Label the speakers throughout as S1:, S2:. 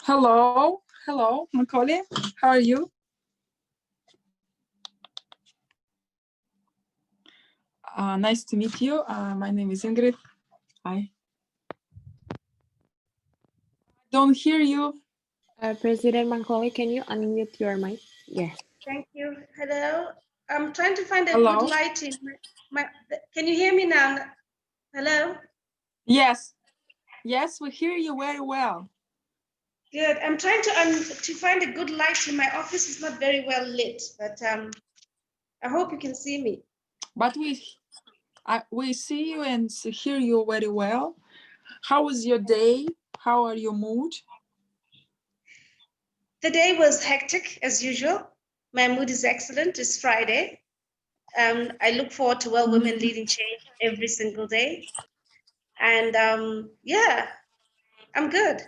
S1: Hello, hello, Mankhole. How are you? Nice to meet you. My name is Ingrid. Hi. Don't hear you.
S2: President Mankhole, can you unmute your mic? Yes.
S3: Thank you. Hello. I'm trying to find a
S1: Hello.
S3: good lighting. Can you hear me now? Hello?
S1: Yes. Yes, we hear you very well.
S3: Good. I'm trying to find a good lighting. My office is not very well lit, but I hope you can see me.
S1: But we see you and hear you very well. How was your day? How are your mood?
S3: The day was hectic as usual. My mood is excellent. It's Friday. I look forward to women leading change every single day. And yeah, I'm good.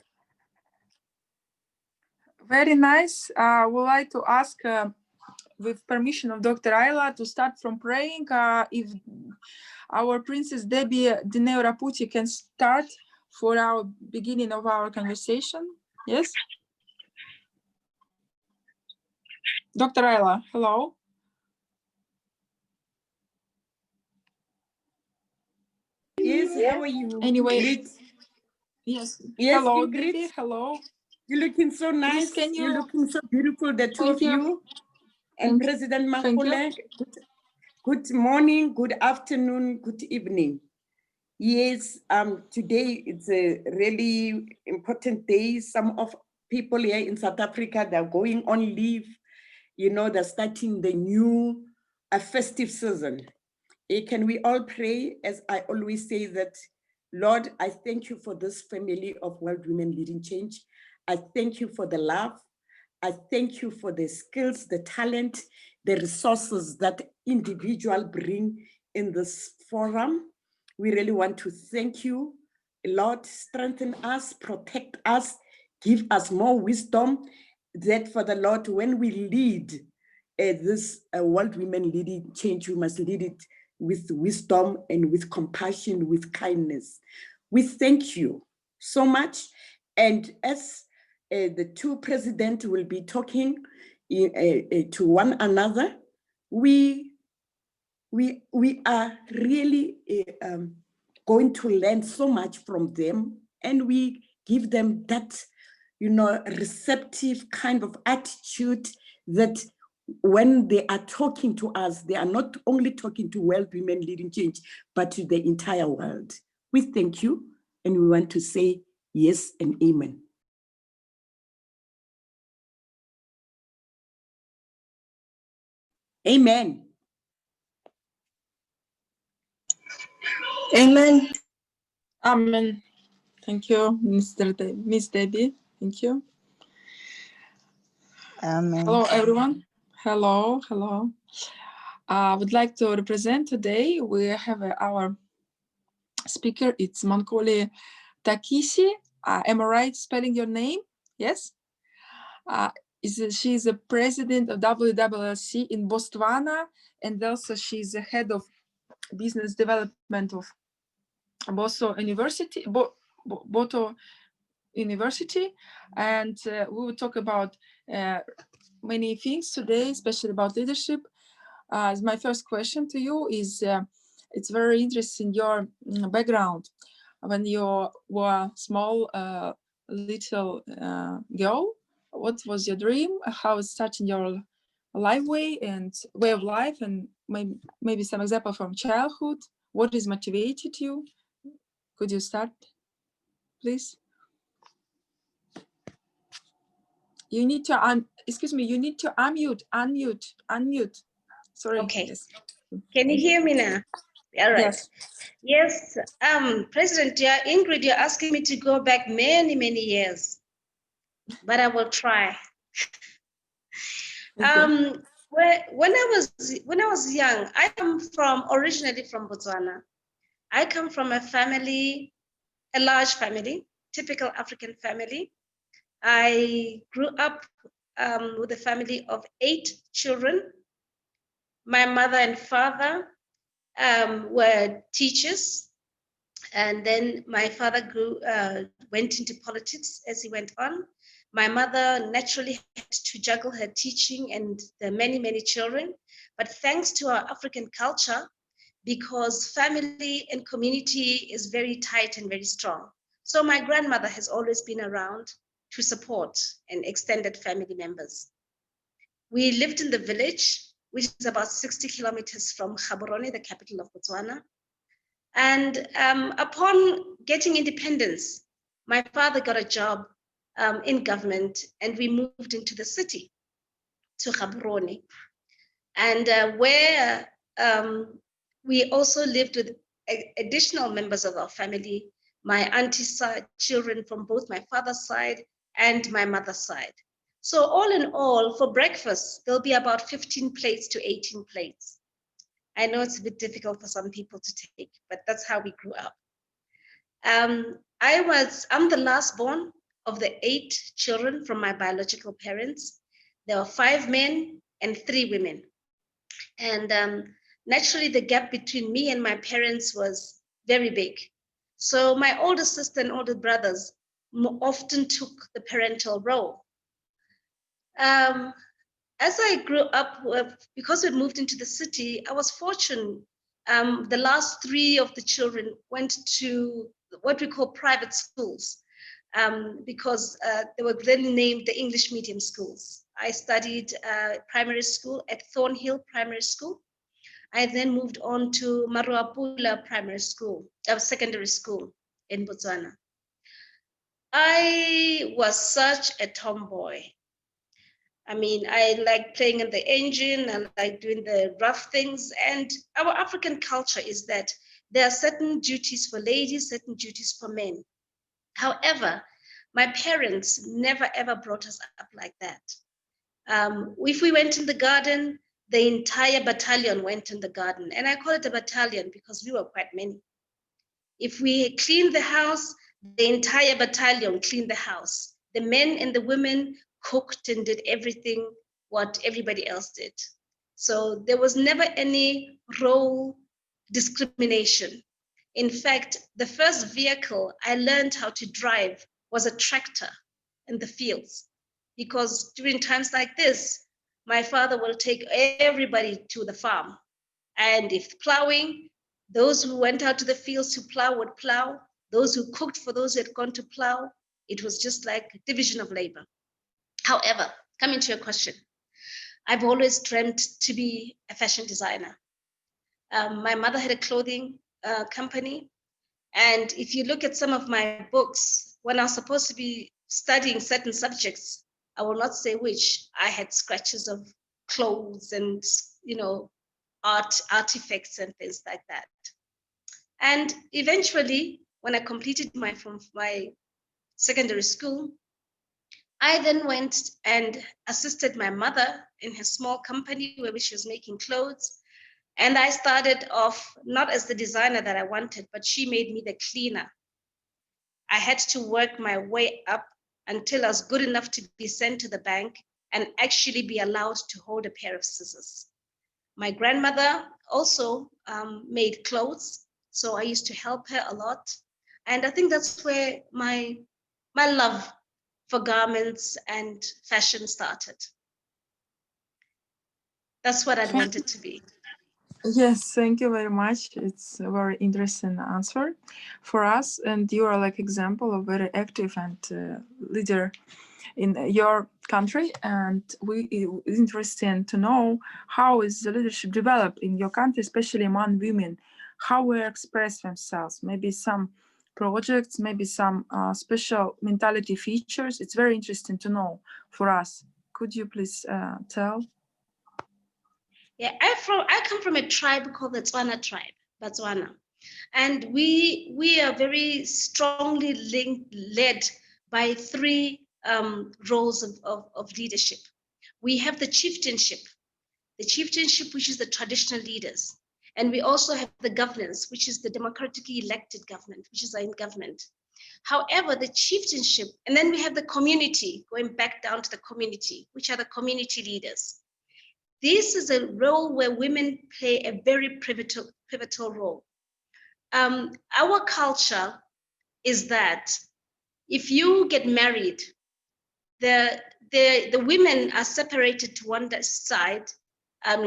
S1: Very nice. I would like to ask, with permission of Dr. Ayla, to start from praying. If our Princess Debbie Dineo Raphuti can start for our beginning of our conversation. Yes? Dr. Ayla, hello.
S4: Yes, how are you?
S1: Anyway,
S4: Ingrid?
S1: yes.
S4: Yes,
S1: Hello,
S4: Ingrid.
S1: Debbie. Hello.
S4: You're looking so nice.
S1: Please,
S4: You're looking so beautiful, the two
S1: Thank
S4: of
S1: you.
S4: you. And President Mankhole, good morning, good afternoon, good evening. Yes, today it's a really important day. Some of people here in South Africa, they're going on leave. You know, they're starting the new festive season. Can we all pray, as I always say, that, Lord, I thank you for this family of World Women Leading Change. I thank you for the love. I thank you for the skills, the talent, the resources that individuals bring in this forum. We really want to thank you. Lord, strengthen us, protect us, give us more wisdom, that for the Lord, when we lead this World Women Leading Change, we must lead it with wisdom and with compassion, with kindness. We thank you so much. And as the two presidents will be talking to one another, we are really going to learn so much from them, and we give them that, you know, receptive kind of attitude that when they are talking to us, they are not only talking to World Women Leading Change, but to the entire world. We thank you, and we want to say yes and amen. Amen.
S1: Amen. Amen. Thank you, Miss Debbie. Thank you.
S5: Amen.
S1: Hello, everyone. Hello, hello. I would like to represent today. We have our speaker. It's Mankhole Thakhisi. Am I right spelling your name? Yes. She's the president of WWLC in Botswana, and also she's the head of business development of Botho University. Botho University, and we will talk about many things today, especially about leadership. My first question to you is, it's very interesting your background. When you were small little girl, what was your dream? How it started your life way of life, and maybe some example from childhood. What is motivated you? Could you start, please? You need to excuse me, you need to unmute. Sorry.
S3: Okay.
S1: Yes.
S3: Can you hear me now? All right.
S1: Yes.
S3: President, Ingrid, you're asking me to go back many, many years, but I will try.
S1: Okay.
S3: When I was young, I come originally from Botswana. I come from a large family, typical African family. I grew up with a family of 8 children. My mother and father were teachers, and then my father went into politics as he went on. My mother naturally had to juggle her teaching and the many, many children. But thanks to our African culture, because family and community is very tight and very strong. So my grandmother has always been around to support and extended family members. We lived in the village, which is about 60 kilometers from Gaborone, the capital of Botswana. And upon getting independence, my father got a job in government, and we moved into the city to Gaborone, and where we also lived with additional members of our family, my auntie's side, children from both my father's side and my mother's side. So all in all, for breakfast, there'll be about 15 plates to 18 plates. I know it's a bit difficult for some people to take, but that's how we grew up. I'm the last born of the 8 children from my biological parents. There were 5 men and 3 women. And naturally, the gap between me and my parents was very big. So my older sister and older brothers often took the parental role. As I grew up, because we moved into the city, I was fortunate. The last 3 of the children went to what we call private schools, because they were then named the English medium schools. I studied primary school at Thornhill Primary School. I then moved on to Maruapula Primary School, secondary school in Botswana. I was such a tomboy. I mean, I like playing in the engine, I like doing the rough things. And our African culture is that there are certain duties for ladies, certain duties for men. However, my parents never ever brought us up like that. If we went in the garden, the entire battalion went in the garden. And I call it a battalion because we were quite many. If we cleaned the house, the entire battalion cleaned the house. The men and the women cooked and did everything what everybody else did. So there was never any role discrimination. In fact, the first vehicle I learned how to drive was a tractor in the fields, because during times like this, my father will take everybody to the farm. And if plowing, those who went out to the fields to plow would plow. Those who cooked for those who had gone to plow, it was just like division of labor. However, coming to your question, I've always dreamt to be a fashion designer. My mother had a clothing company. And if you look at some of my books, when I was supposed to be studying certain subjects, I will not say which, I had scratches of clothes and, artifacts and things like that. And eventually, when I completed my secondary school, I then went and assisted my mother in her small company where she was making clothes. And I started off not as the designer that I wanted, but she made me the cleaner. I had to work my way up until I was good enough to be sent to the bank and actually be allowed to hold a pair of scissors. My grandmother also made clothes, so I used to help her a lot. And I think that's where my love for garments and fashion started. That's what I'd wanted to be.
S1: Yes, thank you very much. It's a very interesting answer for us, and you are like example of very active and leader in your country. And it's interesting to know how is the leadership developed in your country, especially among women, how we express themselves, maybe some projects, maybe some special mentality features. It's very interesting to know for us. Could you please tell?
S3: Yeah, I come from a tribe called the Tswana tribe, Botswana. And we are very strongly led by 3 roles of leadership. We have the chieftainship, which is the traditional leaders. And we also have the governance, which is the democratically elected government, which is our government. However, the chieftainship, and then we have the community, going back down to the community, which are the community leaders. This is a role where women play a very pivotal role. Our culture is that if you get married, the women are separated to one side.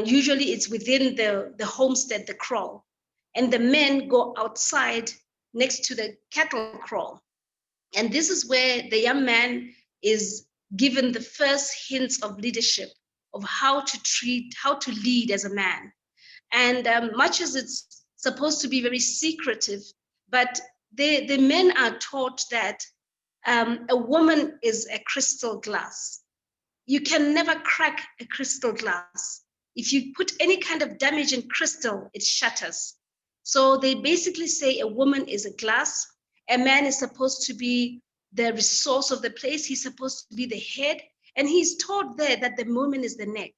S3: Usually it's within the homestead, the kraal, and the men go outside next to the cattle kraal. And this is where the young man is given the first hints of leadership, of how to lead as a man. And much as it's supposed to be very secretive, but the men are taught that a woman is a crystal glass. You can never crack a crystal glass. If you put any kind of damage in crystal, it shatters. So they basically say a woman is a glass. A man is supposed to be the resource of the place. He's supposed to be the head. And he's taught there that the woman is the neck.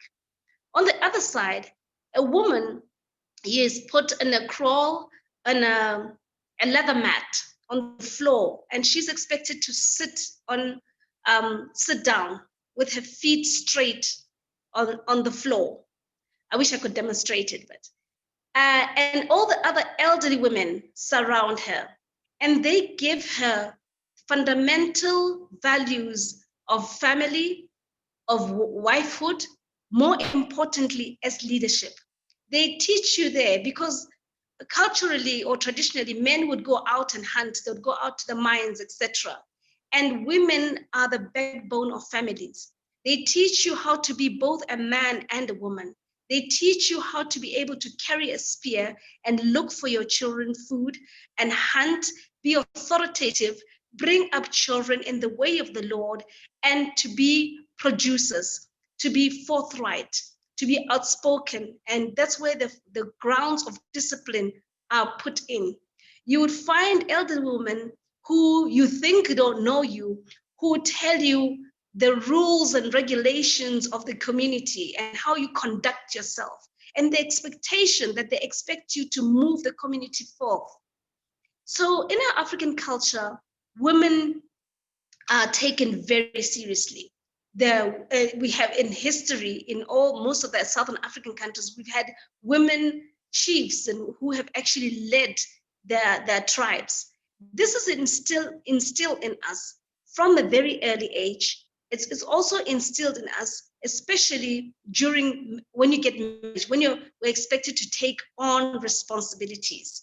S3: On the other side, a woman is put in a kraal, on a leather mat on the floor, and she's expected to sit down with her feet straight on the floor. I wish I could demonstrate it, but and all the other elderly women surround her, and they give her fundamental values of family, of wifehood, more importantly, as leadership. They teach you there because culturally or traditionally, men would go out and hunt, they would go out to the mines, etc. And women are the backbone of families. They teach you how to be both a man and a woman. They teach you how to be able to carry a spear and look for your children food and hunt, be authoritative, bring up children in the way of the Lord, and to be producers, to be forthright, to be outspoken. And that's where the grounds of discipline are put in. You would find elderly women who you think don't know you, who tell you the rules and regulations of the community and how you conduct yourself, and the expectation that they expect you to move the community forth. So in our African culture, women are taken very seriously. We have in history, in most of the Southern African countries, we've had women chiefs and who have actually led their tribes. This is instilled in us from a very early age. It's also instilled in us, especially when you get married, when we're expected to take on responsibilities.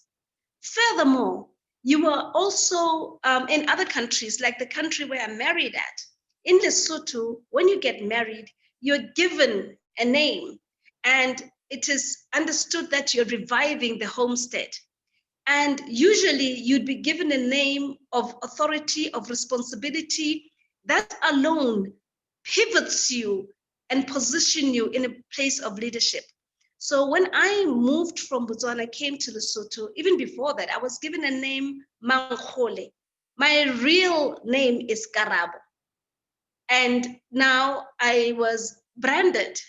S3: Furthermore, you are also in other countries, like the country where I'm married at. In Lesotho, when you get married, you're given a name, and it is understood that you're reviving the homestead. And usually you'd be given a name of authority, of responsibility. That alone pivots you and position you in a place of leadership. So when I moved from Botswana, came to Lesotho, even before that, I was given a name, Mankhole. My real name is Karabo. And now I was branded.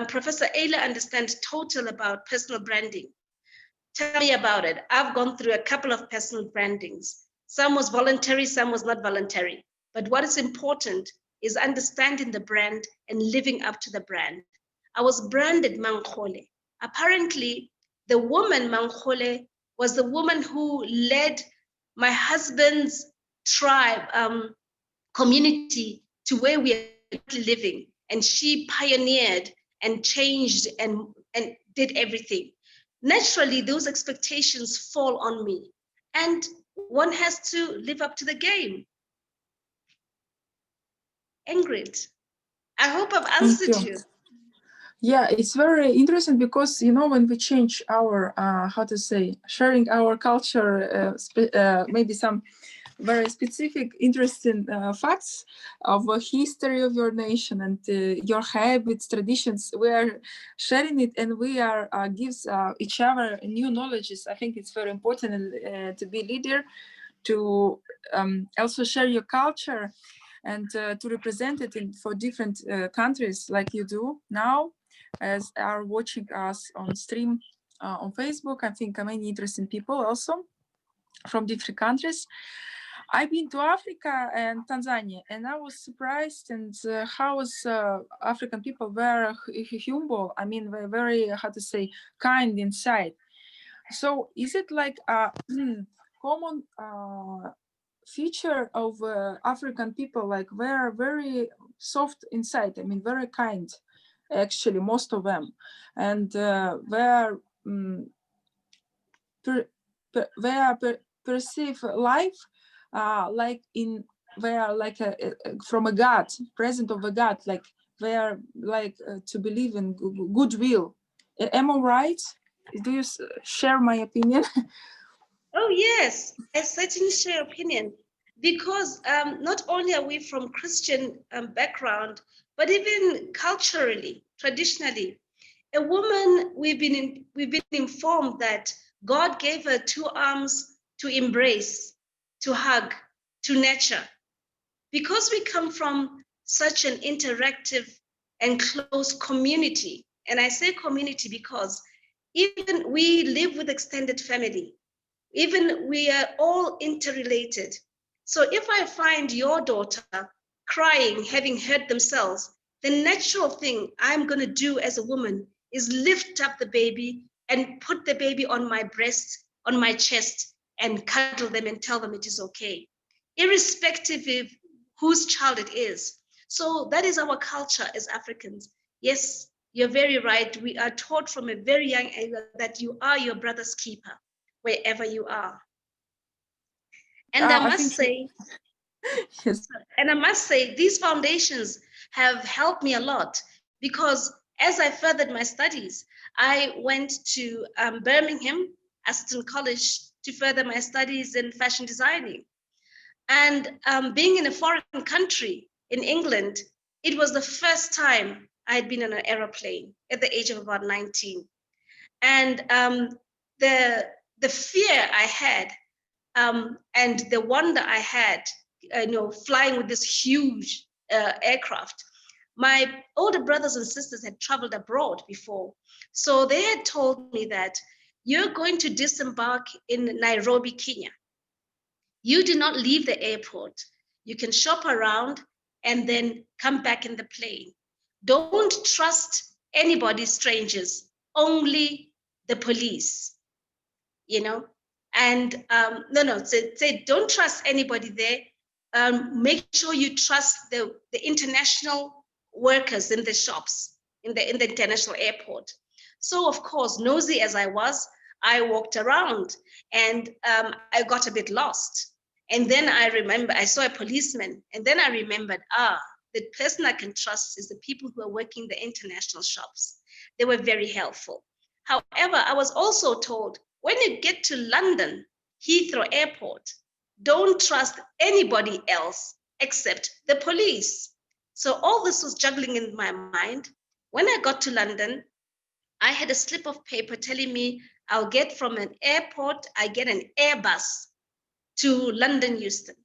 S3: Professor Ayla understands total about personal branding. Tell me about it. I've gone through a couple of personal brandings. Some was voluntary, some was not voluntary. But what is important is understanding the brand and living up to the brand. I was branded Mankhole. Apparently, the woman Mankhole was the woman who led my husband's tribe, community to where we are currently living. And she pioneered and changed and did everything. Naturally, those expectations fall on me, and one has to live up to the game. Ingrid, I hope I've answered you.
S1: Yeah, it's very interesting because, when we change our, sharing our culture, maybe some very specific, interesting facts of the history of your nation and your habits, traditions. We are sharing it, and we are gives each other new knowledges. I think it's very important to be leader, to also share your culture, and to represent it for different countries, like you do now, as are watching us on stream on Facebook. I think many interesting people also from different countries. I've been to Africa and Tanzania, and I was surprised and how African people were humble. I mean, they're very, kind inside. So is it like a common feature of African people, like they're very soft inside. I mean, very kind, actually, most of them, and perceive life like they are like from a God, present of a God, like they are like to believe in goodwill. Am I right? Do you share my opinion?
S3: Oh, yes, I certainly share opinion, because not only are we from Christian background, but even culturally, traditionally, a woman, we've been informed that God gave her 2 arms to embrace, to hug, to nurture. Because we come from such an interactive and close community, and I say community because even we live with extended family, even we are all interrelated. So if I find your daughter crying, having hurt themselves, the natural thing I'm going to do as a woman is lift up the baby and put the baby on my breast, on my chest, and cuddle them and tell them it is okay, irrespective of whose child it is. So that is our culture as Africans. Yes, you're very right. We are taught from a very young age that you are your brother's keeper wherever you are. And I must say,
S1: yes.
S3: and I must say, these foundations have helped me a lot, because as I furthered my studies, I went to Birmingham, Aston College, to further my studies in fashion designing. And being in a foreign country, in England, it was the first time I had been on an aeroplane at the age of about 19. And the fear I had and the wonder I had, flying with this huge aircraft. My older brothers and sisters had traveled abroad before. So they had told me that you're going to disembark in Nairobi, Kenya. You do not leave the airport. You can shop around and then come back in the plane. Don't trust anybody, strangers, only the police, and say don't trust anybody there. Make sure you trust the international workers in the shops, in the international airport. So of course, nosy as I was, I walked around, and I got a bit lost. And then I remember I saw a policeman, and then I remembered, the person I can trust is the people who are working the international shops. They were very helpful. However, I was also told, when you get to London, Heathrow Airport, don't trust anybody else except the police. So all this was juggling in my mind. When I got to London, I had a slip of paper telling me I'll get from an airport, I get an Airbus to London Euston.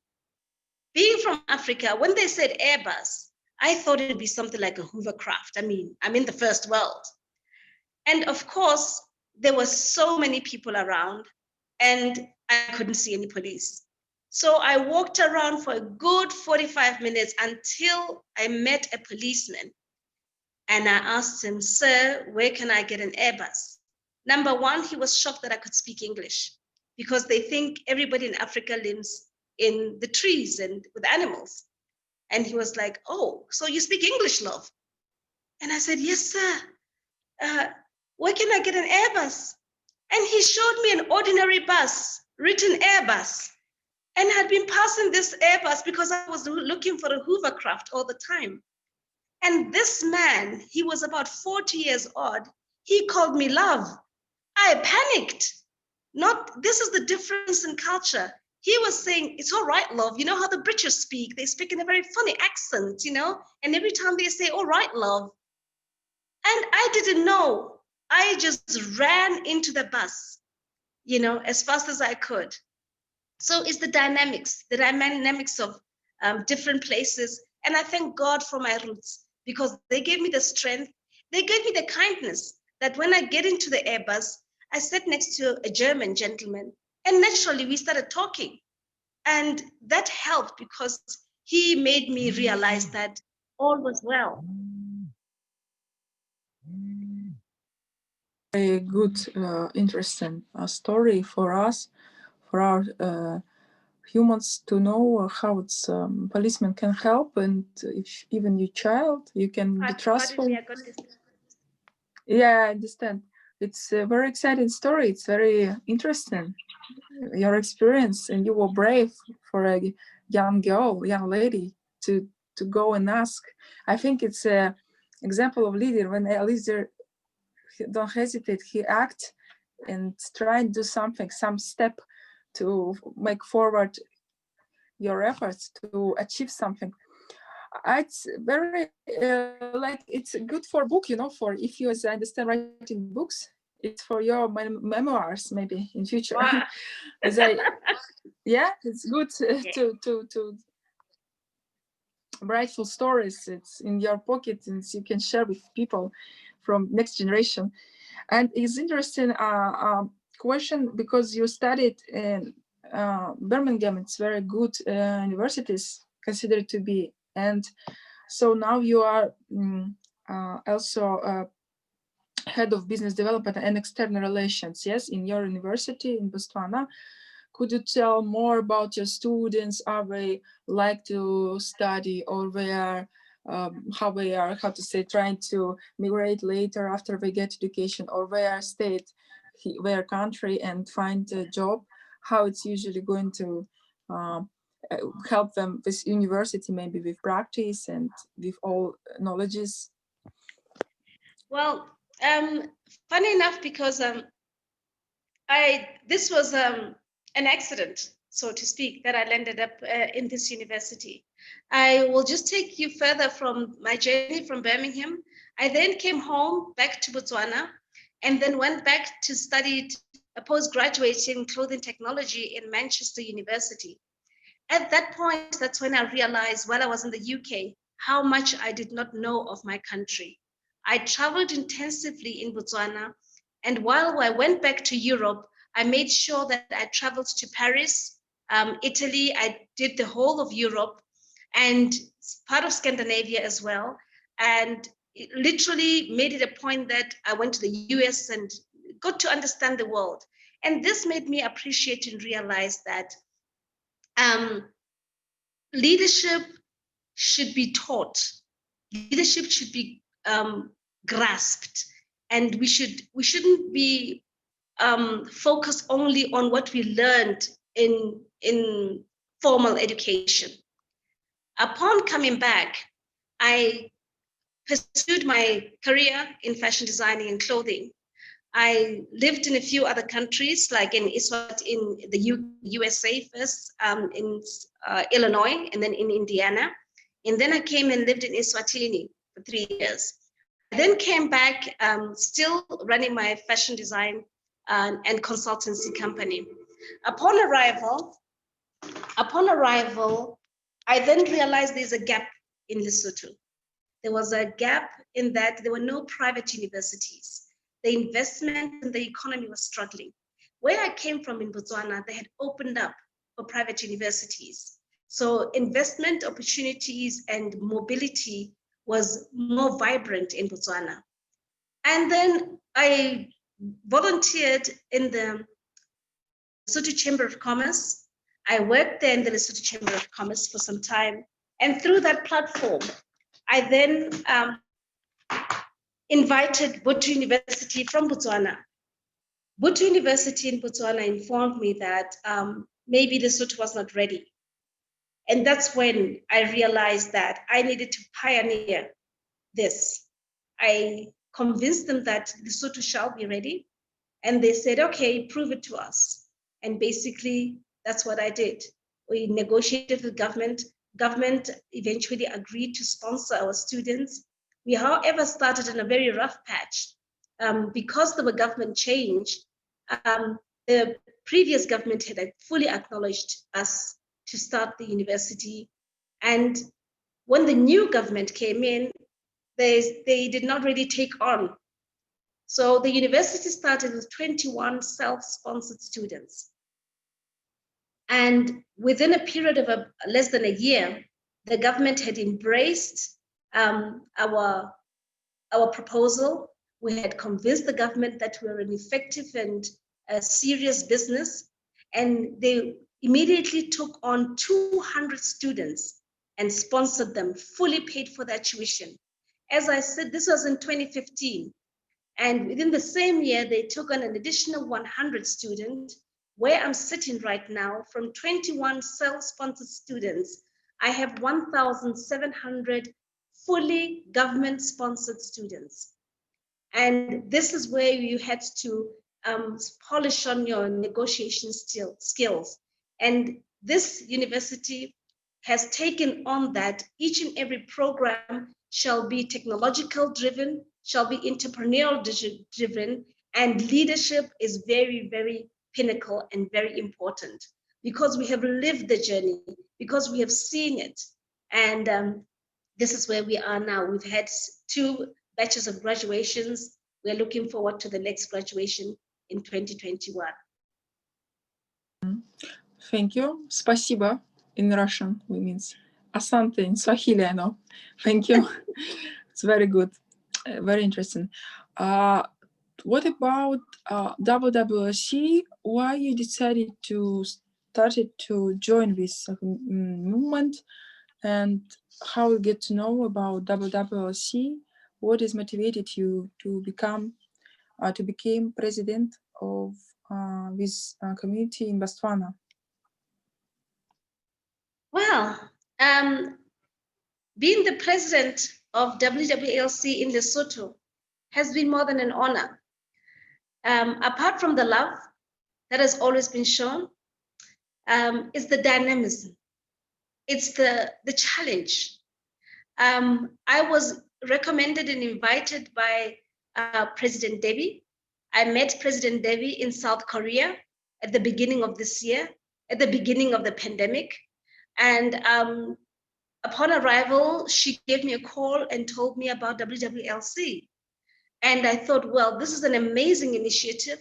S3: Being from Africa, when they said Airbus, I thought it'd be something like a hovercraft. I mean, I'm in the first world. And of course, there were so many people around, and I couldn't see any police. So I walked around for a good 45 minutes until I met a policeman. And I asked him, sir, where can I get an Airbus? Number one, he was shocked that I could speak English, because they think everybody in Africa lives in the trees and with animals. And he was like, oh, so you speak English, love? And I said, yes, sir. Where can I get an Airbus? And he showed me an ordinary bus, written Airbus, and had been passing this Airbus because I was looking for a hovercraft all the time. And this man, he was about 40 years old. He called me love. I panicked. This is the difference in culture. He was saying, it's all right, love. You know how the British speak? They speak in a very funny accent, and every time they say, all right, love. And I didn't know. I just ran into the bus, as fast as I could. So it's the dynamics of different places. And I thank God for my roots, because they gave me the strength. They gave me the kindness that when I get into the Airbus, I sat next to a German gentleman, and naturally we started talking. And that helped, because he made me realize that all was well.
S1: A good, interesting story for us, for our humans to know how it's policemen can help, and if even your child, you can be trustful.
S3: Pardon me, I got this.
S1: Yeah, I understand. It's a very exciting story. It's very interesting. Your experience, and you were brave for a young girl, young lady, to go and ask. I think it's a example of leader. When a leader don't hesitate, he act and try and do something, some step to make forward your efforts to achieve something. It's very like it's good for book, you know, for if you, as I understand, writing books. It's for your memoirs maybe in future.
S3: Wow.
S1: As yeah, it's good to write full stories. It's in your pocket and you can share with people from next generation. And it's interesting question, because you studied in Birmingham. It's very good universities considered to be, and so now you are also head of business development and external relations, yes, in your university in Botswana. Could you tell more about your students? Are they like to study, or they are how they are, how to say, trying to migrate later after they get education, or they are stayed their country and find a job? How it's usually going to help them with university, maybe with practice and with all knowledges?
S3: Well, funny enough, because this was an accident, so to speak, that I landed up in this university. I will just take you further from my journey from Birmingham. I then came home back to Botswana, and then went back to study a postgraduate in clothing technology in Manchester University. At that point, that's when I realized, while I was in the UK, how much I did not know of my country. I traveled intensively in Botswana, and while I went back to Europe, I made sure that I traveled to Paris, Italy. I did the whole of Europe and part of Scandinavia as well. And it literally made it a point that I went to the US and got to understand the world. And this made me appreciate and realize that leadership should be taught. Leadership should be grasped, and we shouldn't be focused only on what we learned in formal education. Upon coming back, I pursued my career in fashion designing and clothing. I lived in a few other countries, like in the USA first, in Illinois, and then in Indiana. And then I came and lived in Eswatini for 3 years. I then came back, still running my fashion design and consultancy company. Upon arrival, I then realized there's a gap in Lesotho. There was a gap in that there were no private universities. The investment and the economy was struggling. Where I came from in Botswana, they had opened up for private universities. So investment opportunities and mobility was more vibrant in Botswana. And then I volunteered in the Lesotho Chamber of Commerce. I worked there in the Lesotho Chamber of Commerce for some time. And through that platform, I then invited Botho University from Botswana. Botho University in Botswana informed me that maybe Lesotho was not ready. And that's when I realized that I needed to pioneer this. I convinced them that Lesotho shall be ready. And they said, okay, prove it to us. And basically, that's what I did. We negotiated with government. Government eventually agreed to sponsor our students. We, however, started in a very rough patch. Because of the government change, the previous government had fully acknowledged us to start the university. And when the new government came in, they did not really take on. So the university started with 21 self-sponsored students. And within a period of less than a year, the government had embraced our proposal. We had convinced the government that we were an effective and a serious business. And they immediately took on 200 students and sponsored them, fully paid for their tuition. As I said, this was in 2015. And within the same year, they took on an additional 100 students. Where I'm sitting right now, from 21 self-sponsored students, I have 1,700 fully government-sponsored students. And this is where you had to polish on your negotiation skills. And this university has taken on that. Each and every program shall be technological driven, shall be entrepreneurial driven, and leadership is very, very pinnacle and very important because we have lived the journey, because we have seen it. And this is where we are now. We've had 2 batches of graduations. We're looking forward to the next graduation in 2021.
S1: Thank you. Спасибо in Russian, which means asante in Swahili, I know. Thank you. It's very good, very interesting. What about WWLC? Why you decided to started to join this movement, and how you get to know about WWLC? What is motivated you to become president of this community in Botswana?
S3: Well, being the president of WWLC in Lesotho has been more than an honor. Apart from the love that has always been shown, it's the dynamism, it's the challenge. I was recommended and invited by President Debbie. I met President Debbie in South Korea at the beginning of this year, at the beginning of the pandemic. And upon arrival, she gave me a call and told me about WWLC. And I thought, well, this is an amazing initiative.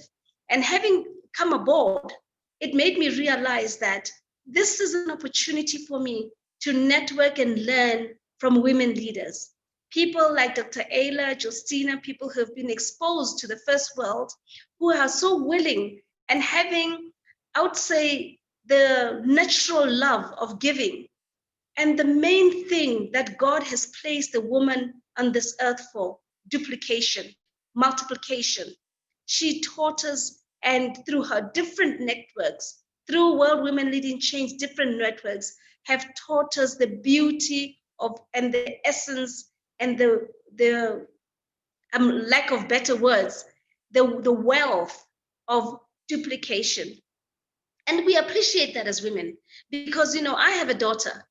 S3: And having come aboard, it made me realize that this is an opportunity for me to network and learn from women leaders. People like Dr. Ayla, Justina, people who have been exposed to the first world, who are so willing and having, I would say, the natural love of giving. And the main thing that God has placed the woman on this earth for, duplication, multiplication. She taught us, and through her different networks, through World Women Leading Change, different networks have taught us the beauty of and the essence and the lack of better words, the wealth of duplication. And we appreciate that as women because, I have a daughter,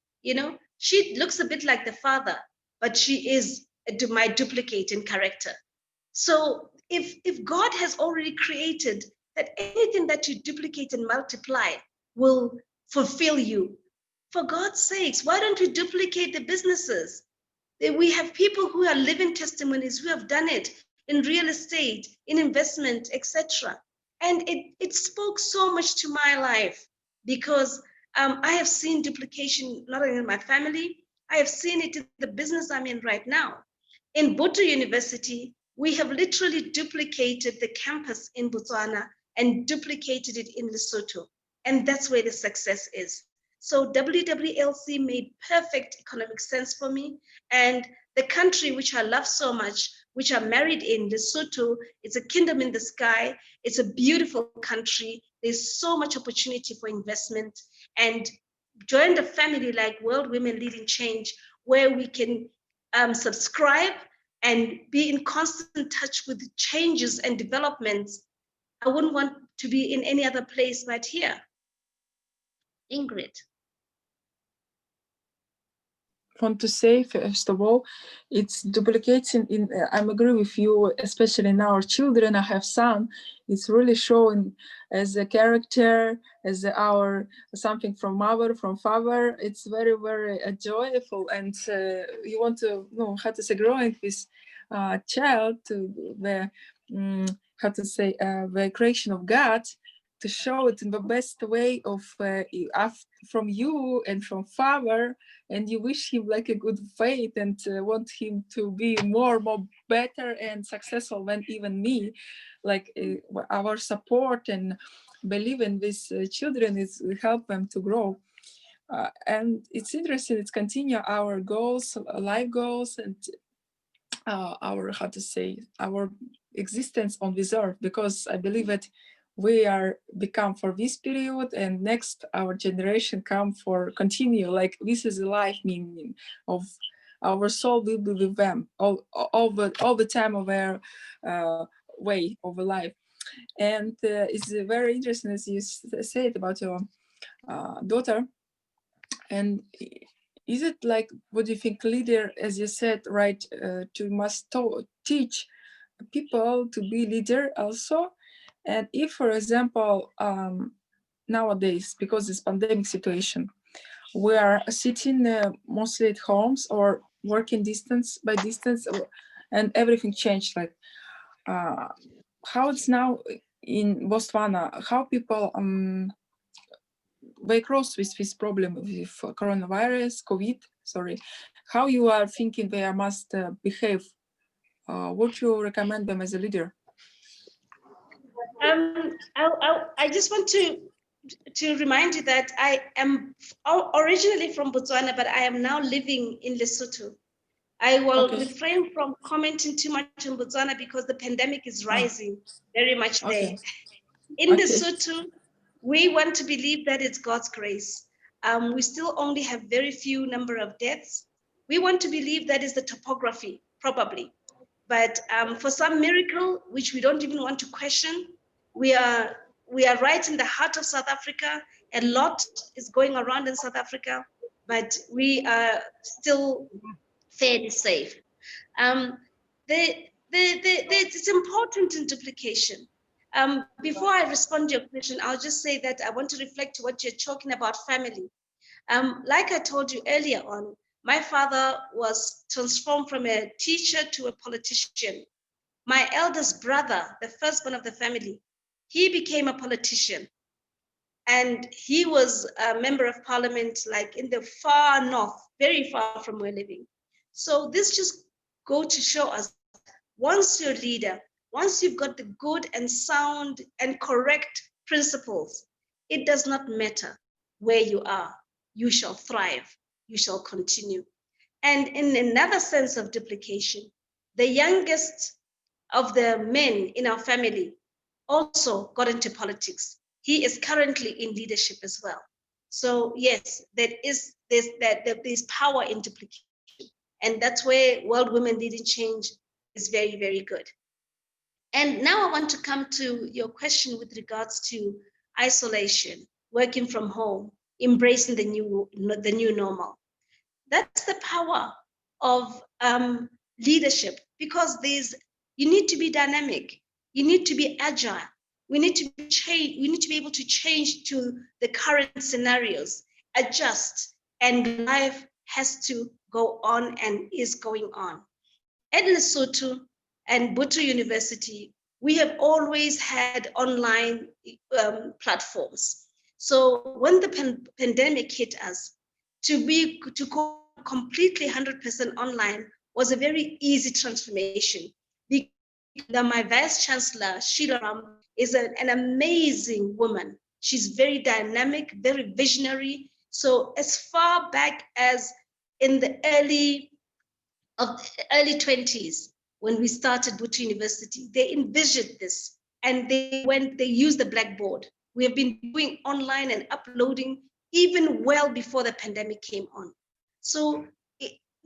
S3: she looks a bit like the father, but she is my duplicate in character. So if God has already created that anything that you duplicate and multiply will fulfill you, for God's sakes, why don't we duplicate the businesses? We have people who are living testimonies who have done it in real estate, in investment, etc. And it spoke so much to my life because I have seen duplication not only in my family, I have seen it in the business I'm in right now. In Botho University, we have literally duplicated the campus in Botswana and duplicated it in Lesotho. And that's where the success is. So WWLC made perfect economic sense for me. And the country which I love so much, which I'm married in, Lesotho, it's a kingdom in the sky. It's a beautiful country. There's so much opportunity for investment. And join a family like World Women Leading Change, where we can subscribe and be in constant touch with the changes and developments. I wouldn't want to be in any other place but here. Ingrid.
S1: Want to say, first of all, it's duplicating in I agree with you, especially in our children. I have son, it's really showing as a character, as our something from mother, from father. It's very, very joyful, and you want to know how to say growing with child to the how to say the creation of God, to show it in the best way of from you and from father, and you wish him like a good faith and want him to be more better and successful than even me, like our support and believe in these children is help them to grow. And it's interesting, it's continue our goals, life goals, and our, how to say, our existence on this earth, because I believe that we are become for this period, and next our generation come for continue, like this is the life meaning of our soul will be with them all the time of their way of life. And it's very interesting, as you said about your daughter. And is it like, what do you think, leader, as you said, right, to must teach people to be leader also? And if, for example, nowadays, because this pandemic situation, we are sitting mostly at homes or working distance by distance, and everything changed. Like how it's now in Botswana, how people they cross with this problem with coronavirus, COVID, sorry, how you are thinking they must behave? What you recommend them as a leader?
S3: I just want to remind you that I am originally from Botswana, but I am now living in Lesotho. I will refrain from commenting too much on Botswana because the pandemic is rising very much there. In Lesotho, we want to believe that it's God's grace. We still only have very few number of deaths. We want to believe that is the topography, probably. But for some miracle, which we don't even want to question, we are right in the heart of South Africa. A lot is going around in South Africa, but we are still fairly safe. It's important in duplication. Before I respond to your question, I'll just say that I want to reflect to what you're talking about, family. Like I told you earlier on, my father was transformed from a teacher to a politician. My eldest brother, the firstborn of the family, he became a politician. And he was a member of parliament, like in the far north, very far from where we're living. So this just go to show us, once you're a leader, once you've got the good and sound and correct principles, it does not matter where you are, you shall thrive, you shall continue. And in another sense of duplication, the youngest of the men in our family also got into politics. He is currently in leadership as well. So yes, there's power in duplication. And that's where World Women Leading Change is very, very good. And now I want to come to your question with regards to isolation, working from home, embracing the new normal. That's the power of leadership, because you need to be dynamic, you need to be agile, we need to be able to change to the current scenarios, adjust, and life has to go on and is going on. At Lesotho and Botho University, we have always had online platforms. So when the pandemic hit us, to go completely 100% online was a very easy transformation. My Vice Chancellor, Sheila Ram, is an amazing woman. She's very dynamic, very visionary. So as far back as in the early 20s, when we started Botho University, they envisioned this and they used the Blackboard. We have been doing online and uploading even well before the pandemic came on. So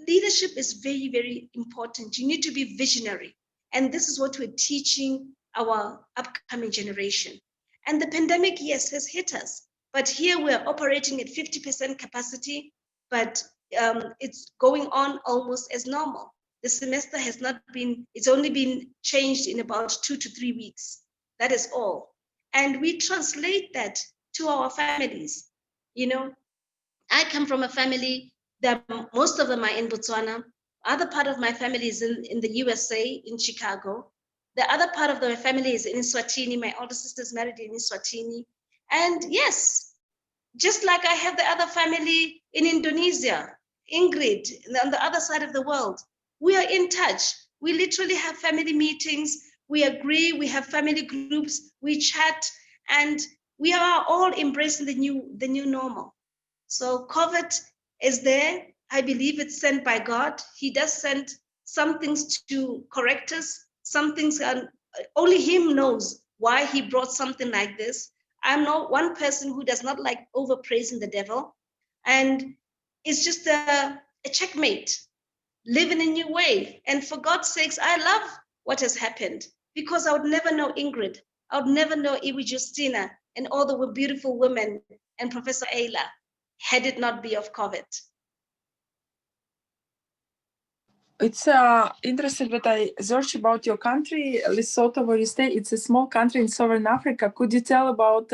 S3: leadership is very, very important. You need to be visionary. And this is what we're teaching our upcoming generation. And the pandemic, yes, has hit us, but here we're operating at 50% capacity, but it's going on almost as normal. The semester has not been, it's only been changed in about 2 to 3 weeks. That is all. And we translate that to our families. You know, I come from a family that most of them are in Botswana. Other part of my family is in the USA, in Chicago. The other part of the family is in Eswatini. My older sister is married in Eswatini. And yes, just like I have the other family in Indonesia, Ingrid, on the other side of the world, we are in touch. We literally have family meetings. We agree, we have family groups, we chat, and We are all embracing the new normal. So COVID is there. I believe it's sent by God. He does send some things to correct us. Some things only Him knows why He brought something like this. I'm not one person who does not like overpraising the devil, and it's just a checkmate. Live in a new way. And for God's sakes, I love what has happened, because I would never know Ingrid. I would never know Iwi Justina and all the beautiful women and Professor Ayla had it not be of COVID.
S1: It's interesting that I searched about your country, Lesotho, where you stay. It's a small country in Southern Africa. Could you tell about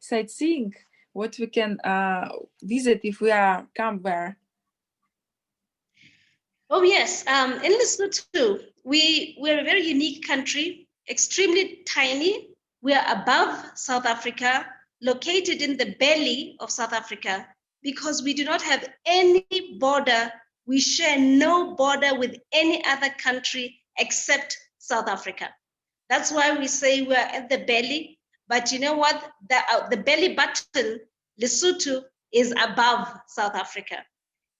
S1: sightseeing? What we can visit if we are come there?
S3: Oh yes, in Lesotho, we're a very unique country, extremely tiny. We are above South Africa, located in the belly of South Africa, because we do not have any border. We share no border with any other country except South Africa. That's why we say we're at the belly. But you know what? The belly button, Lesotho, is above South Africa.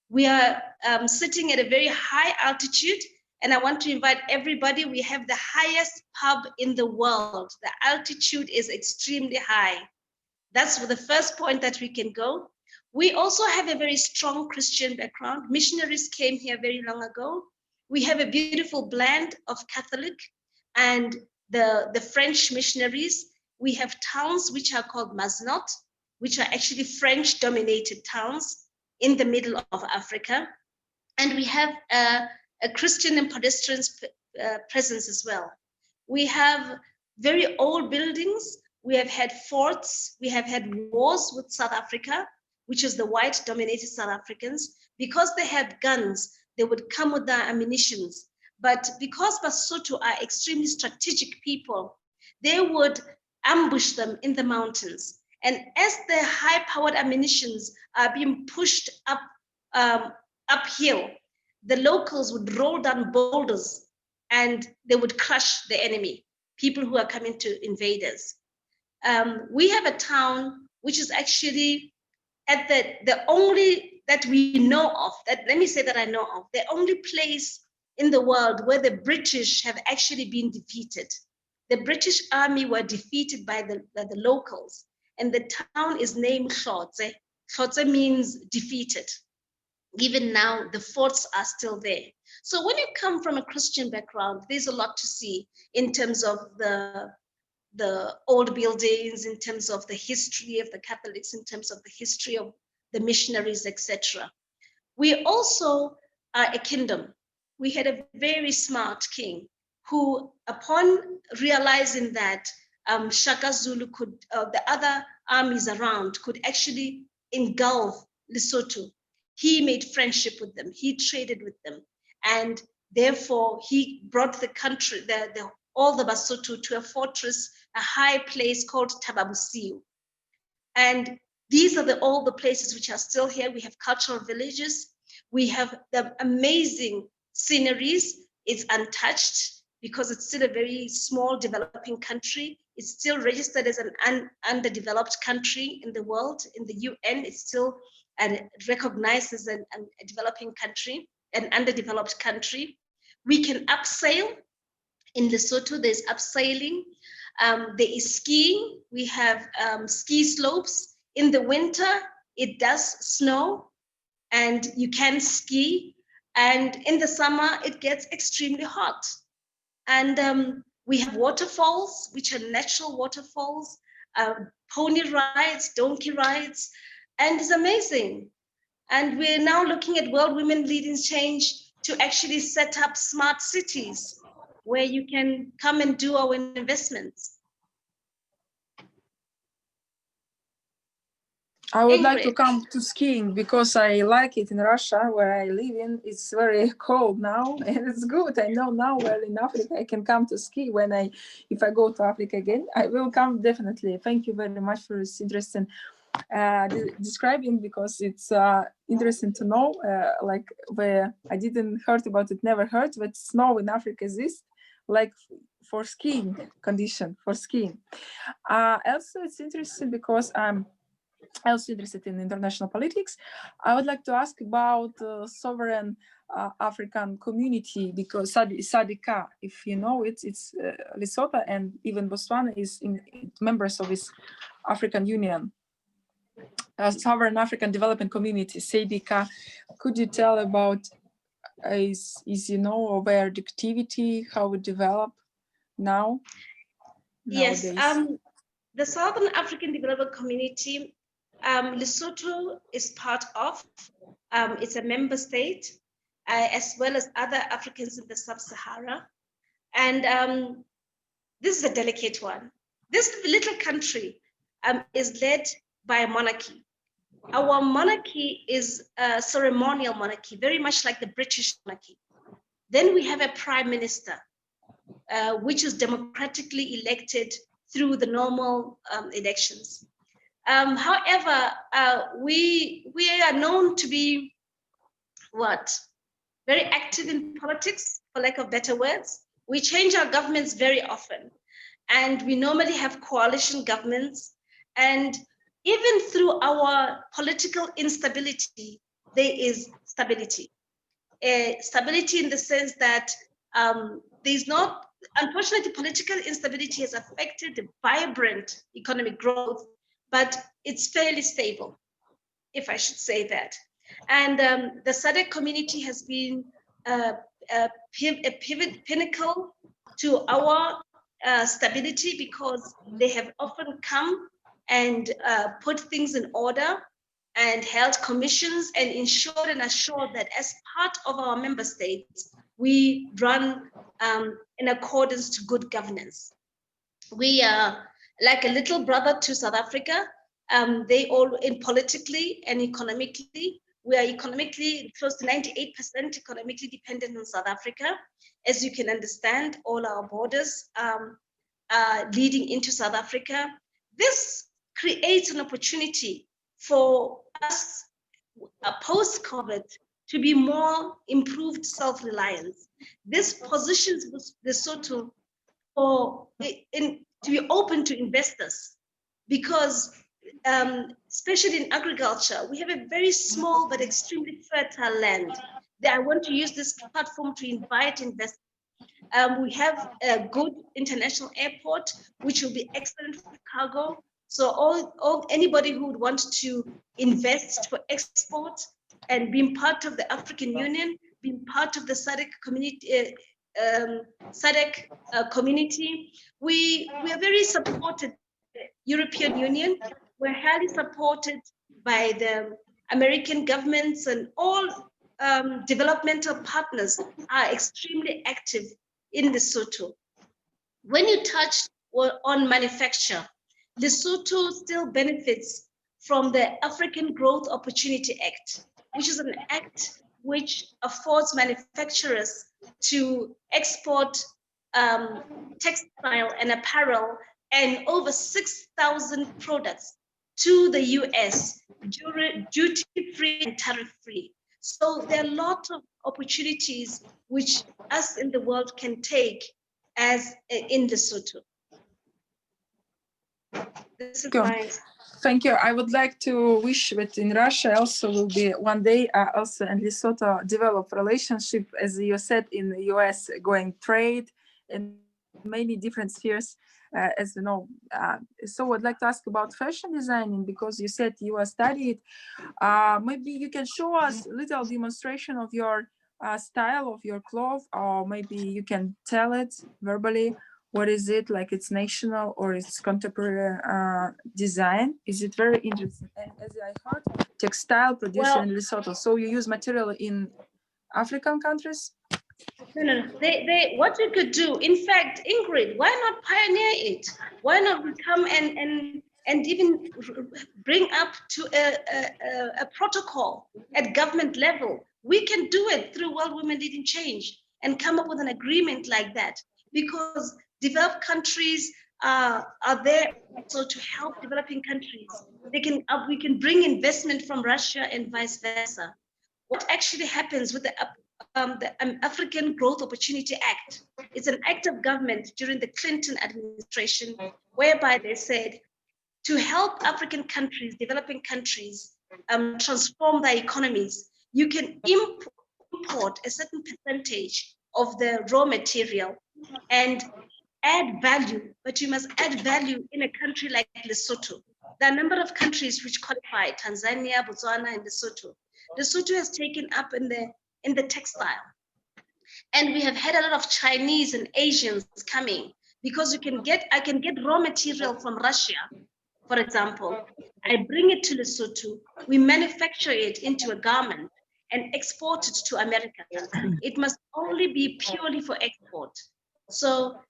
S3: We are sitting at a very high altitude, and I want to invite everybody. We have the highest pub in the world. The altitude is extremely high. That's the first point that we can go. We also have a very strong Christian background. Missionaries came here very long ago. We have a beautiful blend of Catholic and the French missionaries. We have towns which are called Maznot, which are actually French-dominated towns in the middle of Africa. And we have a Christian and Protestant presence as well. We have very old buildings. We have had forts. We have had wars with South Africa, which is the white-dominated South Africans. Because they had guns, they would come with their ammunition. But because Basotho are extremely strategic people, they would ambush them in the mountains. And as the high-powered ammunitions are being pushed up uphill, the locals would roll down boulders and they would crush the enemy, people who are coming to invade us. We have a town which is actually at the only that we know of, let me say that I know of, the only place in the world where the British have actually been defeated. The British army were defeated by the locals, and the town is named Hlotse. Hlotse means defeated. Even now, the forts are still there. So when you come from a Christian background, there's a lot to see in terms of the old buildings, in terms of the history of the Catholics, in terms of the history of the missionaries, etc. We also are a kingdom. We had a very smart king who, upon realizing that Shaka Zulu could, the other armies around could actually engulf Lesotho, he made friendship with them, he traded with them, and therefore he brought the country, all the Basotho to a fortress, a high place called Tababusiu. And these are all the places which are still here. We have cultural villages. We have the amazing sceneries. It's untouched because it's still a very small developing country. It's still registered as an underdeveloped country in the world. In the UN, it's still recognized as a developing country, an underdeveloped country. We can upsail. In Lesotho, there's upsailing. There is skiing. We have ski slopes. In the winter, it does snow and you can ski. And in the summer, it gets extremely hot. And we have waterfalls, which are natural waterfalls, pony rides, donkey rides, and it's amazing. And we're now looking at World Women Leading Change to actually set up smart cities where you can come and do our investments.
S1: I would like to come to skiing because I like it in Russia, where I live in. It's very cold now, and it's good. I know now, well, in Africa, I can come to ski if I go to Africa again. I will come definitely. Thank you very much for this interesting describing, because it's interesting to know, like where I didn't heard about it, never heard that snow in Africa exists. like for skiing condition for skiing. Also, it's interesting because I'm also interested in international politics. I would like to ask about sovereign African community, because SADC, if you know it, it's Lesotho and even Botswana is members of this African Union, Sovereign African Development Community, SADC. Could you tell about is you know their activity, how it develop now?
S3: Yes,
S1: nowadays?
S3: the Southern African Development Community, Lesotho is part of. It's a member state, as well as other Africans in the Sub-Sahara. And this is a delicate one. This little country is led by a monarchy. Our monarchy is a ceremonial monarchy, very much like the British monarchy. Then we have a prime minister, which is democratically elected through the normal elections. However, we are known to be very active in politics, for lack of better words. We change our governments very often, and we normally have coalition governments. And even through our political instability, there is stability. Stability in the sense that there's not, unfortunately, political instability has affected the vibrant economic growth, but it's fairly stable, if I should say that. And the SADC community has been a pinnacle to our stability, because they have often come and put things in order and held commissions and ensured and assured that as part of our member states, we run in accordance to good governance. We are like a little brother to South Africa. They all, in politically and economically, we are economically close to 98% economically dependent on South Africa. As you can understand, all our borders leading into South Africa. This creates an opportunity for us post-COVID to be more improved self-reliance. This positions Lesotho to be open to investors, because especially in agriculture, we have a very small but extremely fertile land. I want to use this platform to invite investors. We have a good international airport, which will be excellent for cargo. So anybody who would want to invest for export and being part of the African Union, being part of the SADC community, community, we are very supported by the European Union. We're highly supported by the American governments, and all developmental partners are extremely active in Lesotho. When you touch on manufacture, Lesotho still benefits from the African Growth Opportunity Act, which is an act which affords manufacturers to export textile and apparel and over 6,000 products to the US, duty-free and tariff-free. So there are a lot of opportunities which us in the world can take as in Lesotho. This is my...
S1: Thank you. I would like to wish that in Russia also will be one day also in Lesotho develop relationship, as you said, in the US, going trade and many different spheres, as you know. So I'd like to ask about fashion designing, because you said you studied. Maybe you can show us a little demonstration of your style of your clothes, or maybe you can tell it verbally. What is it, like it's national or it's contemporary design? Is it very interesting? And as I heard, textile producer in Lesotho. So you use material in African countries?
S3: No. What we could do, in fact, Ingrid, why not pioneer it? Why not come and even bring up to a protocol at government level? We can do it through World Women Leading Change and come up with an agreement like that, because developed countries are there also to help developing countries. We can bring investment from Russia and vice versa. What actually happens with the the African Growth Opportunity Act. It's an act of government during the Clinton administration, whereby they said to help African countries, developing countries, transform their economies, you can import a certain percentage of the raw material and add value, but you must add value in a country like Lesotho. There are a number of countries which qualify: Tanzania, Botswana, and Lesotho. Lesotho has taken up in the textile. And we have had a lot of Chinese and Asians coming because I can get raw material from Russia, for example. I bring it to Lesotho, we manufacture it into a garment and export it to America. It must only be purely for export. So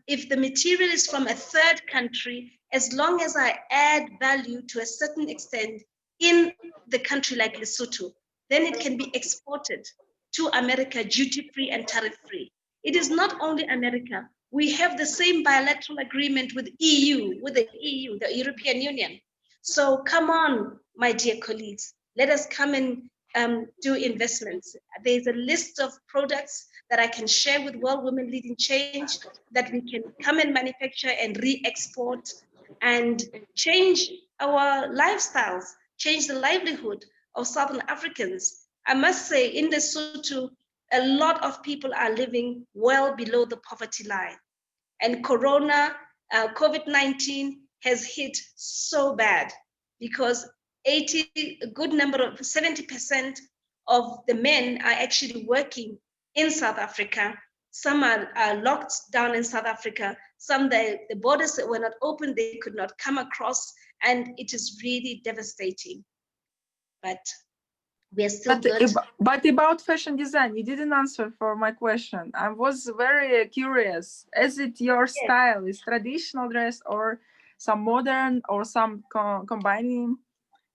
S3: if the material is from a third country, as long as I add value to a certain extent in the country like Lesotho, then it can be exported to America duty-free and tariff-free. It is not only America. We have the same bilateral agreement with the EU, the European Union. So come on, my dear colleagues, let us come and do investments. There's a list of products that I can share with World Women Leading Change that we can come and manufacture and re-export and change our lifestyles, change the livelihood of Southern Africans. I must say, in Lesotho, a lot of people are living well below the poverty line. And COVID-19 has hit so bad because 70% of the men are actually working in South Africa. Some are locked down in South Africa. Some, the borders that were not open, they could not come across, and it is really devastating. But we are still good.
S1: But about fashion design, you didn't answer for my question. I was very curious. Is it your style? Is traditional dress or some modern or some combining?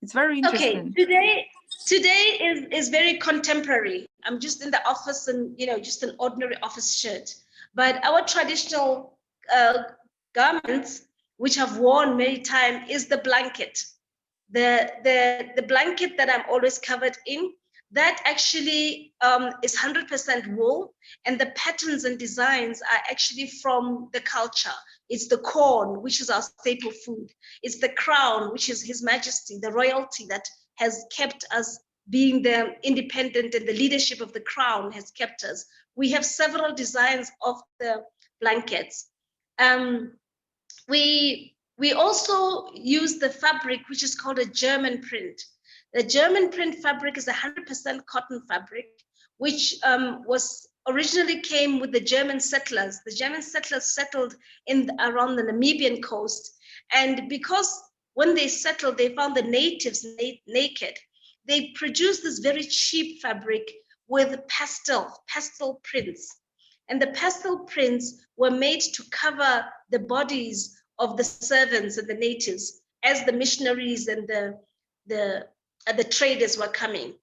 S1: It's very interesting.
S3: Okay, today is very contemporary. I'm just in the office and just an ordinary office shirt. But our traditional garments, which I've worn many times, is the blanket. The blanket that I'm always covered in, that actually is 100% wool, and the patterns and designs are actually from the culture. It's the corn, which is our staple food. It's the crown, which is His Majesty, the royalty that has kept us being the independent, and the leadership of the crown has kept us. We have several designs of the blankets. We also use the fabric, which is called a German print. The German print fabric is 100% cotton fabric, which was originally came with the German settlers. The German settlers settled around the Namibian coast. And because when they settled, they found the natives naked. They produced this very cheap fabric with pastel prints. And the pastel prints were made to cover the bodies of the servants and the natives as the missionaries and the traders were coming.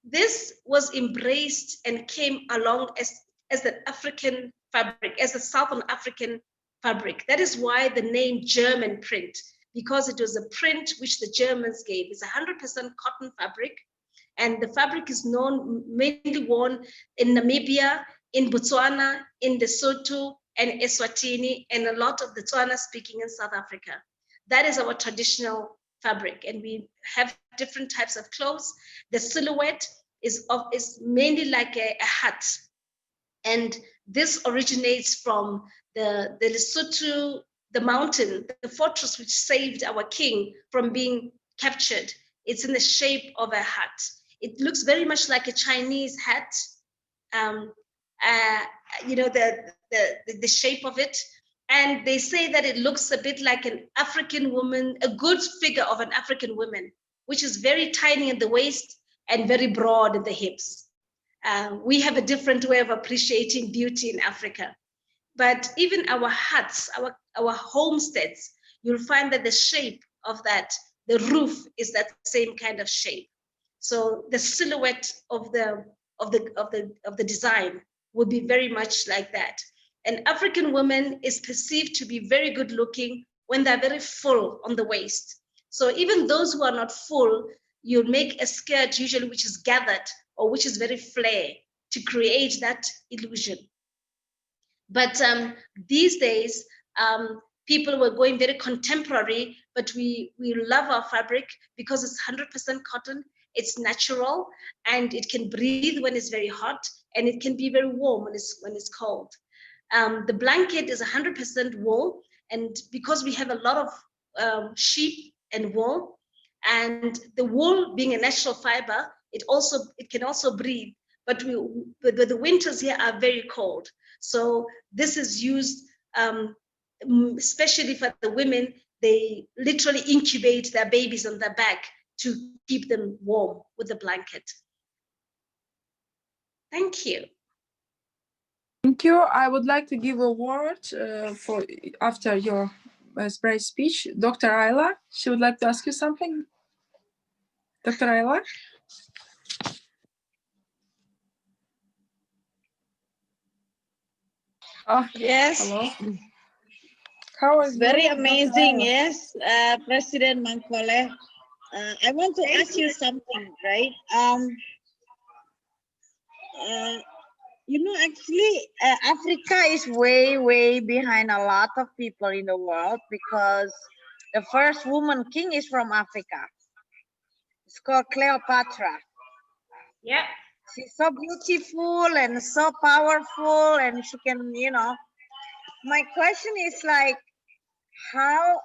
S3: This was embraced and came along as the African fabric, as the Southern African fabric. That is why the name German print, because it was a print which the Germans gave. It's 100% cotton fabric, and the fabric is mainly worn in Namibia, in Botswana, in Lesotho, and Eswatini, and a lot of the Tswana speaking in South Africa. That is our traditional fabric, and we have different types of clothes. The silhouette is mainly like a hat, and this originates from the Lesotho, the mountain, the fortress which saved our king from being captured. It's in the shape of a hat. It looks very much like a Chinese hat. The shape of it, and they say that it looks a bit like an African woman, a good figure of an African woman, which is very tiny in the waist and very broad in the hips. We have a different way of appreciating beauty in Africa. But even our huts, our homesteads, you'll find that the shape of that, the roof is that same kind of shape. So the silhouette of the design would be very much like that. An African woman is perceived to be very good looking when they're very full on the waist. So even those who are not full, you'll make a skirt usually which is gathered or which is very flare to create that illusion. But these days, people were going very contemporary, but we love our fabric because it's 100% cotton, it's natural, and it can breathe when it's very hot, and it can be very warm when it's cold. The blanket is 100% wool, and because we have a lot of sheep and wool, and the wool being a natural fiber, it can also breathe. But the winters here are very cold, so this is used especially for the women. They literally incubate their babies on their back to keep them warm with the blanket. Thank you.
S1: Thank you. I would like to give a word after your great speech, Dr. Ayla. She would like to ask you something. Dr. Ayla? Oh,
S5: yes.
S1: Hello. How is
S5: Very
S1: you,
S5: amazing. Yes, President Mankhole. I want to ask you something, right? You know, actually, Africa is way behind a lot of people in the world because the first woman king is from Africa. It's called Cleopatra.
S3: Yeah.
S5: She's so beautiful and so powerful, and she can, you know. My question is like, how,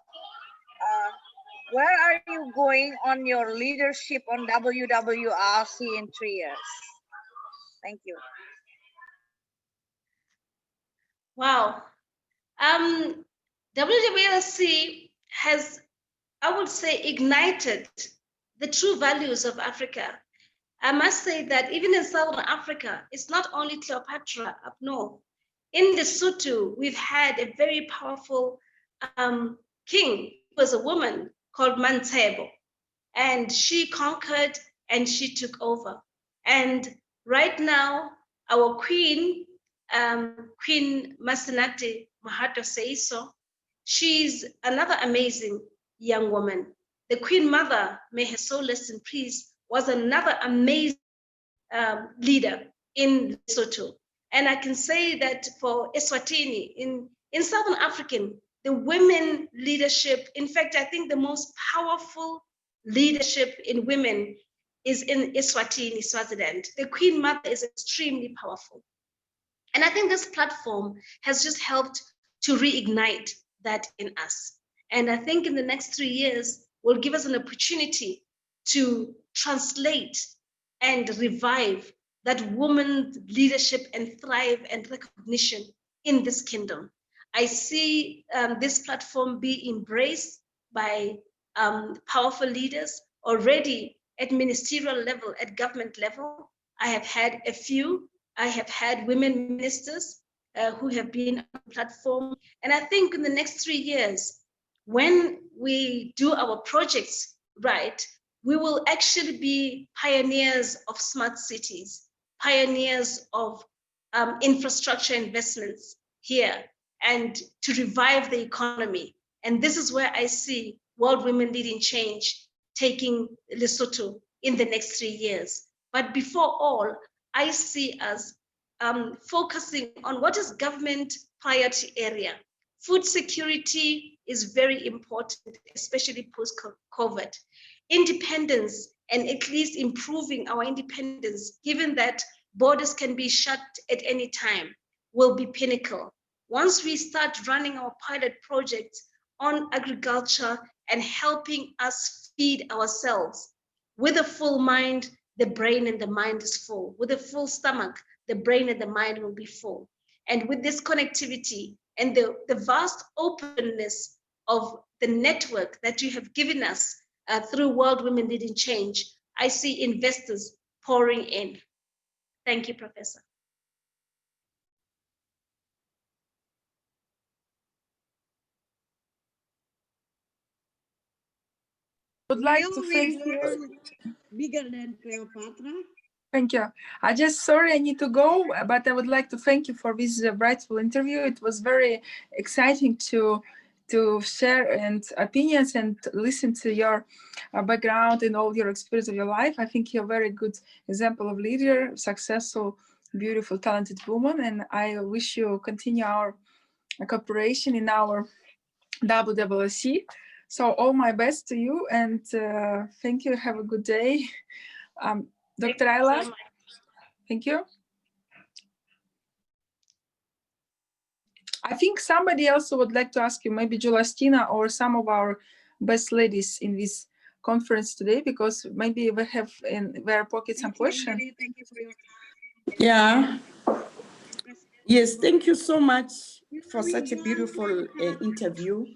S5: where are you going on your leadership on WWLC in 3 years? Thank you.
S3: Wow. WWLC has, I would say, ignited the true values of Africa. I must say that even in Southern Africa, it's not only Cleopatra up north. In Lesotho, we've had a very powerful king who was a woman called Mantebo, and she conquered and she took over. And right now, our queen, Queen Masenate Mahato Seiso, she's another amazing young woman. The Queen Mother, may her soul rest in peace, was another amazing leader in Lesotho. And I can say that for Eswatini, in Southern African, the women leadership, in fact, I think the most powerful leadership in women is in Eswatini, Swaziland. The Queen Mother is extremely powerful. And I think this platform has just helped to reignite that in us. And I think in the next 3 years will give us an opportunity to translate and revive that woman's leadership and thrive and recognition in this kingdom. I see this platform be embraced by powerful leaders already at ministerial level, at government level. I have had a few. I have had women ministers who have been on the platform. And I think in the next 3 years, when we do our projects right, we will actually be pioneers of smart cities, pioneers of infrastructure investments here, and to revive the economy. And this is where I see World Women Leading Change taking Lesotho in the next 3 years. But before all, I see us focusing on what is government priority area. Food security is very important, especially post-COVID. Independence, and at least improving our independence, given that borders can be shut at any time, will be pinnacle. Once we start running our pilot projects on agriculture and helping us feed ourselves, with a full mind, the brain and the mind is full. With a full stomach, the brain and the mind will be full. And with this connectivity and the vast openness of the network that you have given us through World Women Leading Change, I see investors pouring in. Thank you, Professor.
S1: Would like to thank
S5: you. Bigger than Cleopatra.
S1: Thank you. Sorry, I need to go, but I would like to thank you for this rightful interview. It was very exciting to share and opinions and listen to your background and all your experience of your life. I think you're a very good example of leader, successful beautiful, talented woman, and I wish you continue our cooperation in our WWLC. So all my best to you, and thank you. Have a good day, Dr. Ayla. Thank you. I think somebody else would like to ask you, maybe Julastina or some of our best ladies in this conference today, because maybe we have in their pocket some questions.
S5: Thank you for your time.
S4: Yeah. Yes, thank you so much for such a beautiful interview.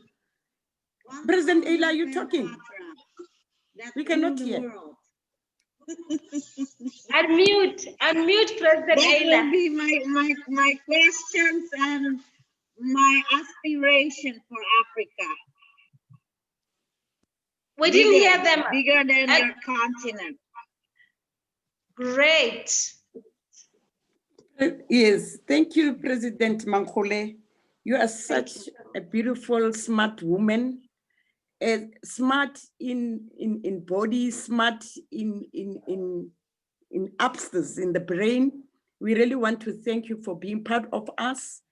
S4: President Ayla, are you talking? We cannot hear.
S3: Unmute, President
S5: That
S3: Ayla.
S5: will be my questions and my aspiration for Africa.
S3: We didn't hear them.
S5: Bigger than your continent.
S3: Great.
S4: Yes, thank you, President Mankhole. You are such a beautiful, smart woman. Smart in body, smart in upstairs, in the brain. We really want to thank you for being part of us.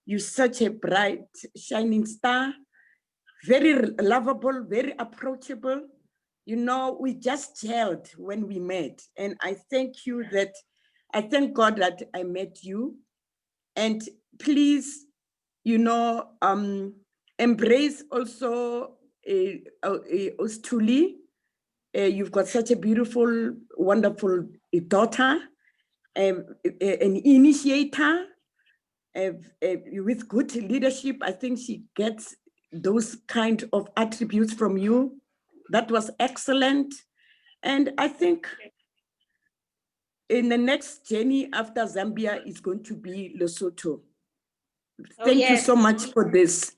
S4: You're such a bright, shining star, very lovable, very approachable. You know, we just gelled when we met. And I thank God that I met you. And please, you know, embrace also Ostuli. You've got such a beautiful, wonderful daughter, an initiator with good leadership. I think she gets those kind of attributes from you. That was excellent. And I think in the next journey after Zambia is going to be Lesotho. Thank you so much for this.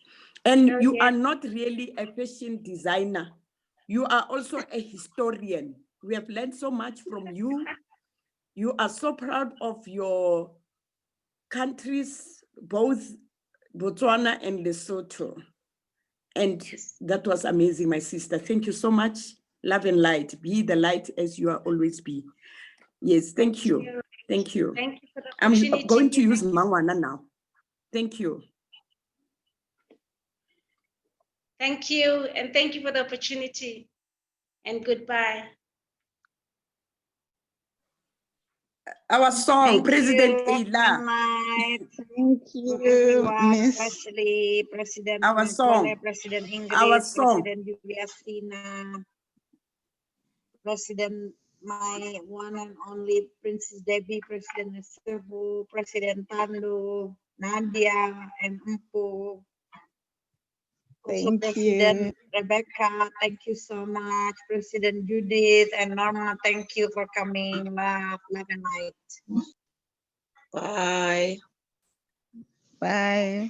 S4: And you are not really a fashion designer. You are also a historian. We have learned so much from you. You are so proud of your countries, both Botswana and Lesotho. And that was amazing, my sister. Thank you so much. Love and light. Be the light as you are always be. Yes, thank you. Thank you.
S3: Thank you for the
S4: I'm
S3: opportunity.
S4: going to use Mangwana now. Thank you.
S3: Thank you, and thank you for the opportunity. And goodbye.
S4: Our song,
S5: Thank
S4: President
S5: you,
S4: Ayla.
S5: Thank you,
S6: Miss.
S5: especially President
S4: Our
S5: Mankhole,
S4: song.
S5: President Ingrid,
S4: Our song.
S5: President Juliastina, President my one and only Princess Debbie, President Lesottho, President Tando, Nadia, and Mpo. Also
S6: Thank
S5: President
S6: you.
S5: Rebecca, thank you so much. President Judith and Norma, thank you for coming. Love and light.
S6: Bye. Bye.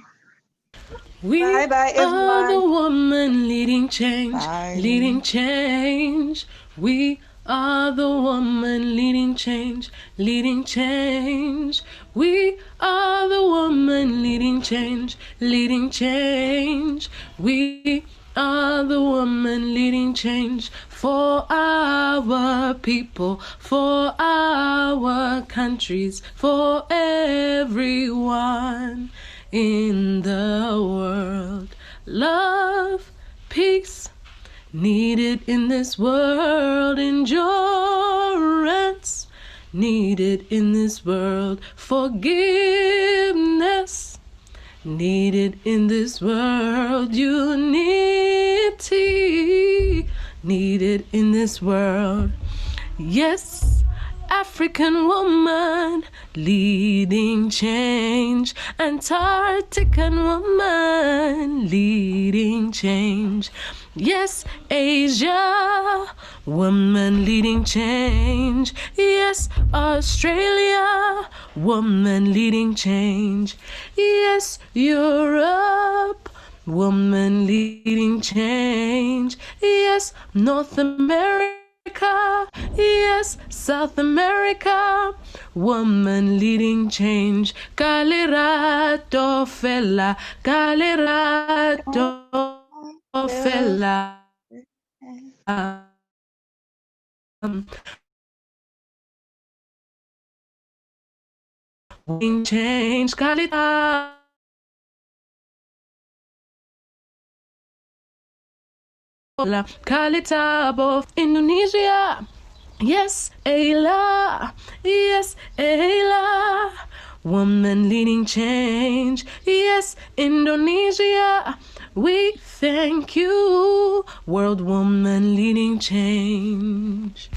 S7: We
S6: Bye,
S7: are the
S6: everyone.
S7: woman leading change,
S6: Bye.
S7: leading change. We are the woman leading change, leading change. We are the woman leading change, leading change. We are the woman leading change for our people, for our countries, for everyone in the world. Love, peace, needed in this world. Endurance, needed in this world. Forgiveness, needed in this world. Unity, needed in this world. Yes, African woman leading change. Antarctican woman leading change. Yes, Asia woman leading change. Yes, Australia woman leading change. Yes, Europe woman leading change. Yes, North America. Yes, South America, woman leading change. Kalirato fella, Kalirato fella. change, Kalita. Kalita, Indonesia. Yes, Ayla. Yes, Ayla. Woman leading change. Yes, Indonesia. We thank you. World woman leading change.